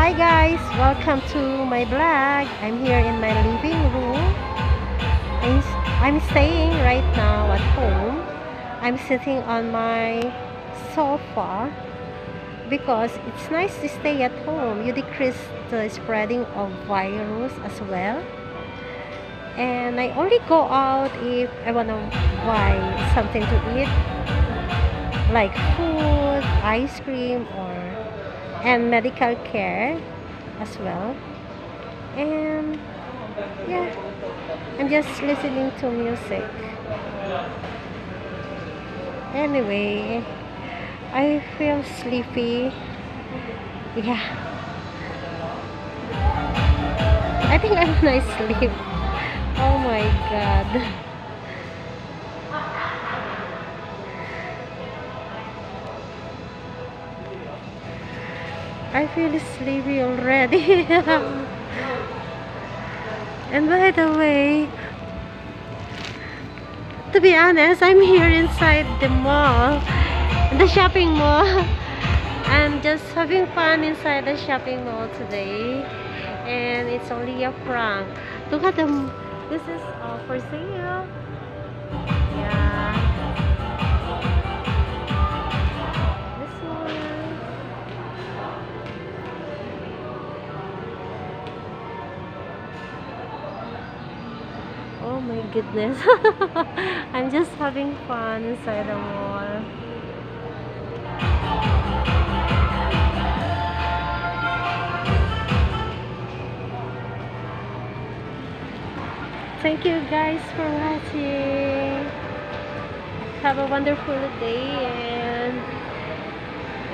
Hi guys, welcome to my vlog. I'm here in my living room. I'm staying right now at home. I'm sitting on my sofa because it's nice to stay at home. You decrease the spreading of virus as well. And I only go out if I want to buy something to eat, like food, ice cream, and medical care as well. And yeah, I'm just listening to music. Anyway, I feel sleepy. Yeah, I think I'm gonna sleep. Oh my god. I feel sleepy already. And by the way, to be honest, I'm here inside the mall, the shopping mall. I'm just having fun inside the shopping mall today, and it's only a prank. Look at them. This is for sale. Yeah. This one. Oh my goodness. I'm just having fun inside the mall. Thank you guys for watching. Have a wonderful day,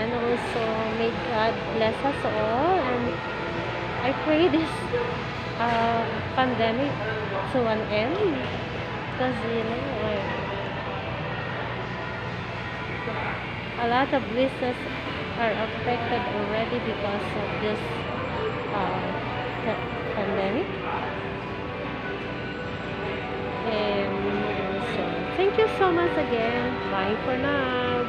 and also may God bless us all, and I pray this pandemic to an end, because a lot of business are affected already because of this pandemic. And so thank you so much again. Bye for now.